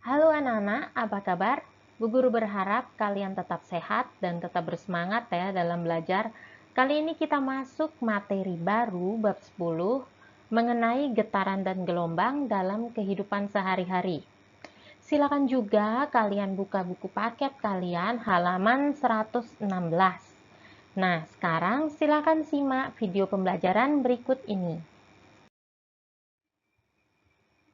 Halo anak-anak, apa kabar? Bu Guru berharap kalian tetap sehat dan tetap bersemangat ya dalam belajar. Kali ini kita masuk materi baru bab 10 mengenai getaran dan gelombang dalam kehidupan sehari-hari. Silakan juga kalian buka buku paket kalian halaman 116. Nah, sekarang silakan simak video pembelajaran berikut ini.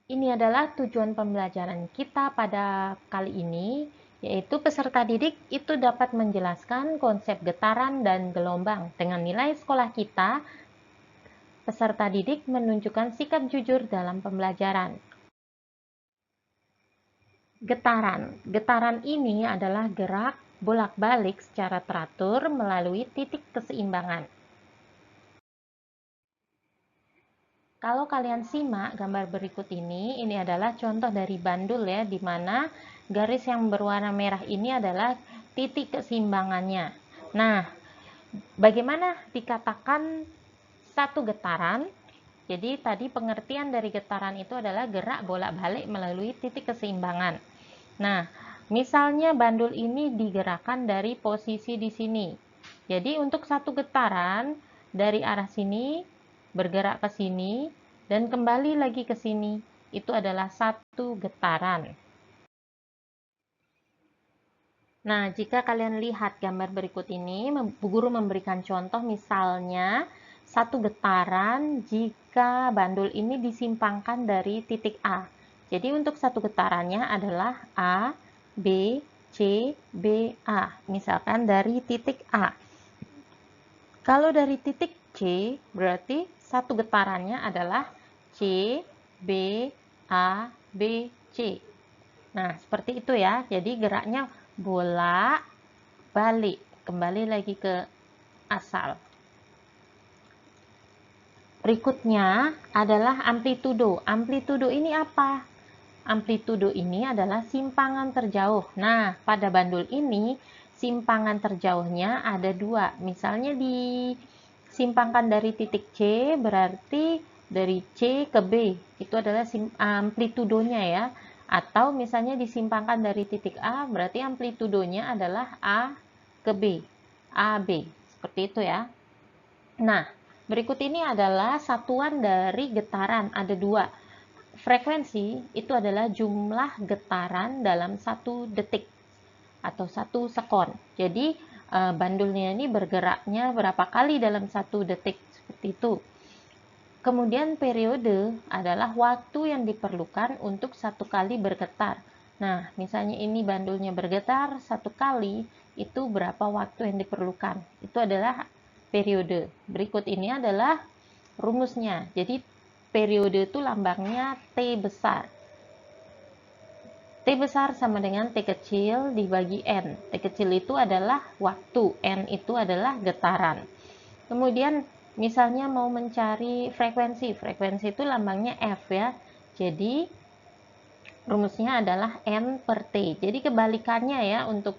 Ini adalah tujuan pembelajaran kita pada kali ini, yaitu peserta didik itu dapat menjelaskan konsep getaran dan gelombang. Dengan nilai sekolah kita, peserta didik menunjukkan sikap jujur dalam pembelajaran. Getaran. Getaran ini adalah gerak bolak-balik secara teratur melalui titik keseimbangan. Kalau kalian simak gambar berikut ini adalah contoh dari bandul ya, di mana garis yang berwarna merah ini adalah titik keseimbangannya. Nah, bagaimana dikatakan satu getaran? Jadi tadi pengertian dari getaran itu adalah gerak bolak-balik melalui titik keseimbangan. Nah, misalnya bandul ini digerakkan dari posisi di sini. Jadi untuk satu getaran dari arah sini bergerak ke sini dan kembali lagi ke sini, itu adalah satu getaran. Nah, jika kalian lihat gambar berikut ini, Bu Guru memberikan contoh misalnya satu getaran jika bandul ini disimpangkan dari titik A. Jadi untuk satu getarannya adalah A, B, C, B, A. Misalkan dari titik A. Kalau dari titik C, berarti satu getarannya adalah C, B, A, B, C. Nah, seperti itu ya. Jadi geraknya bolak balik, kembali lagi ke asal. Berikutnya adalah amplitudo. Amplitudo ini apa? Amplitudo ini adalah simpangan terjauh. Nah, pada bandul ini simpangan terjauhnya ada dua. Misalnya disimpangkan dari titik C, berarti dari C ke B. Itu adalah amplitudonya ya. Atau misalnya disimpangkan dari titik A, berarti amplitudonya adalah A ke B. AB. Seperti itu ya. Nah, berikut ini adalah satuan dari getaran. Ada dua. Frekuensi itu adalah jumlah getaran dalam satu detik atau satu sekon. Jadi, bandulnya ini bergeraknya berapa kali dalam satu detik, seperti itu. Kemudian periode adalah waktu yang diperlukan untuk satu kali bergetar. Nah, misalnya ini bandulnya bergetar satu kali, itu berapa waktu yang diperlukan? Itu adalah periode. Berikut ini adalah rumusnya. Jadi, periode itu lambangnya T besar. T besar sama dengan T kecil dibagi N. T kecil itu adalah waktu, N itu adalah getaran. Kemudian misalnya mau mencari frekuensi. Frekuensi itu lambangnya F ya. Jadi rumusnya adalah N per T. Jadi kebalikannya ya untuk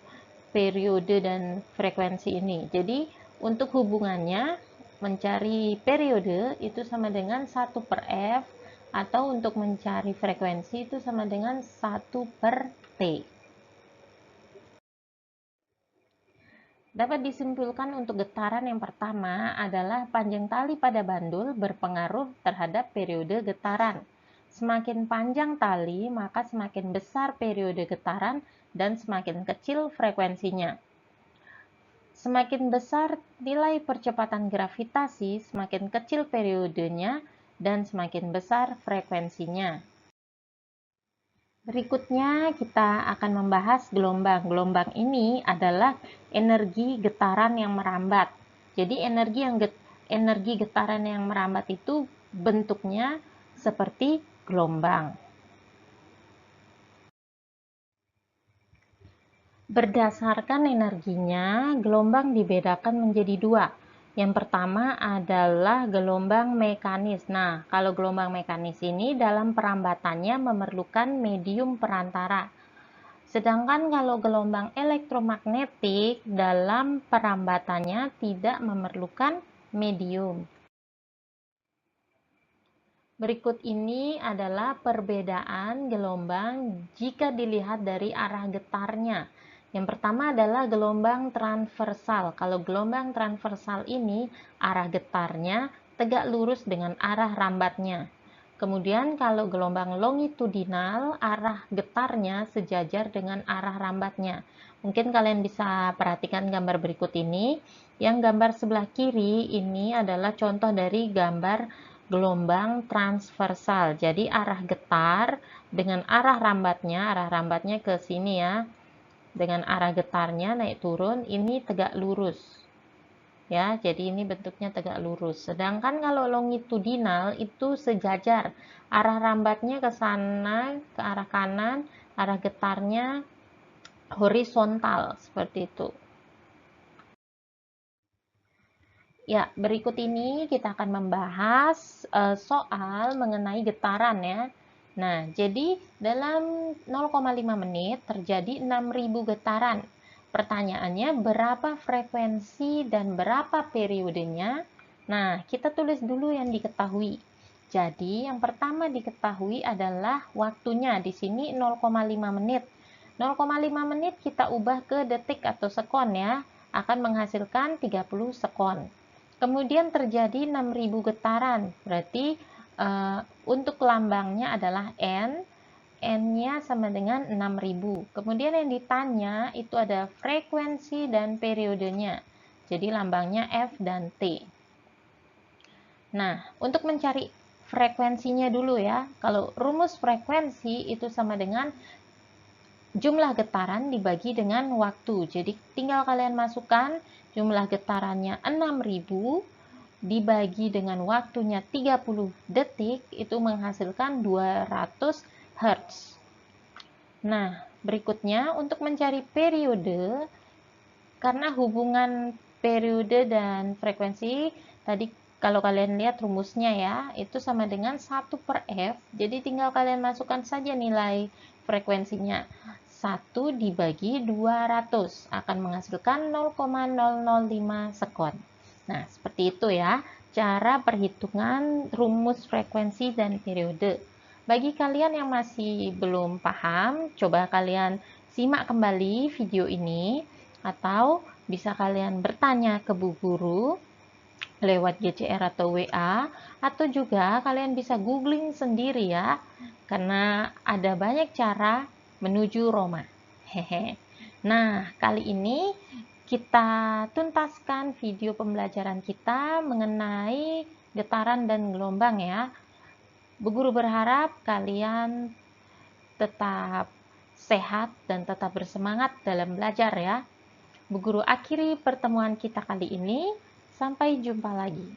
periode dan frekuensi ini. Jadi untuk hubungannya mencari periode itu sama dengan 1 per F, atau untuk mencari frekuensi itu sama dengan 1 per T. Dapat disimpulkan untuk getaran yang pertama adalah panjang tali pada bandul berpengaruh terhadap periode getaran. Semakin panjang tali, maka semakin besar periode getaran dan semakin kecil frekuensinya. Semakin besar nilai percepatan gravitasi, semakin kecil periodenya dan semakin besar frekuensinya. Berikutnya kita akan membahas gelombang. Gelombang ini adalah energi getaran yang merambat. Jadi energi getaran yang merambat itu bentuknya seperti gelombang. Berdasarkan energinya, gelombang dibedakan menjadi dua. Yang pertama adalah gelombang mekanis. Nah, kalau gelombang mekanis ini dalam perambatannya memerlukan medium perantara. Sedangkan kalau gelombang elektromagnetik dalam perambatannya tidak memerlukan medium. Berikut ini adalah perbedaan gelombang jika dilihat dari arah getarnya. Yang pertama adalah gelombang transversal. Kalau gelombang transversal ini arah getarnya tegak lurus dengan arah rambatnya. Kemudian kalau gelombang longitudinal, arah getarnya sejajar dengan arah rambatnya. Mungkin kalian bisa perhatikan gambar berikut ini. Yang gambar sebelah kiri ini adalah contoh dari gambar gelombang transversal. Jadi arah getar dengan arah rambatnya ke sini ya. Dengan arah getarnya naik turun, ini tegak lurus. Ya, jadi ini bentuknya tegak lurus. Sedangkan kalau longitudinal itu sejajar. Arah rambatnya ke sana, ke arah kanan, arah getarnya horizontal, seperti itu. Ya, berikut ini kita akan membahas soal mengenai getaran ya. Nah, jadi dalam 0,5 menit terjadi 6.000 getaran. Pertanyaannya, berapa frekuensi dan berapa periodenya? Nah, kita tulis dulu yang diketahui. Jadi, yang pertama diketahui adalah waktunya. Di sini 0,5 menit. 0,5 menit kita ubah ke detik atau sekon ya. Akan menghasilkan 30 sekon. Kemudian terjadi 6.000 getaran. Berarti untuk lambangnya adalah N. N-nya sama dengan 6.000. Kemudian yang ditanya itu ada frekuensi dan periodenya. Jadi lambangnya F dan T. Nah, untuk mencari frekuensinya dulu ya. Kalau rumus frekuensi itu sama dengan jumlah getaran dibagi dengan waktu. Jadi tinggal kalian masukkan jumlah getarannya 6.000 dibagi dengan waktunya 30 detik itu menghasilkan 200 Hz. Nah, berikutnya untuk mencari periode, karena hubungan periode dan frekuensi tadi kalau kalian lihat rumusnya ya, itu sama dengan 1/F. Jadi tinggal kalian masukkan saja nilai frekuensinya. 1 dibagi 200 akan menghasilkan 0,005 sekon. Nah, seperti itu ya, cara perhitungan rumus frekuensi dan periode. Bagi kalian yang masih belum paham, coba kalian simak kembali video ini, atau bisa kalian bertanya ke Bu Guru lewat GCR atau WA, atau juga kalian bisa googling sendiri ya, karena ada banyak cara menuju Roma. Hehe. Nah, kali ini kita tuntaskan video pembelajaran kita mengenai getaran dan gelombang ya. Bu Guru berharap kalian tetap sehat dan tetap bersemangat dalam belajar ya. Bu Guru akhiri pertemuan kita kali ini. Sampai jumpa lagi.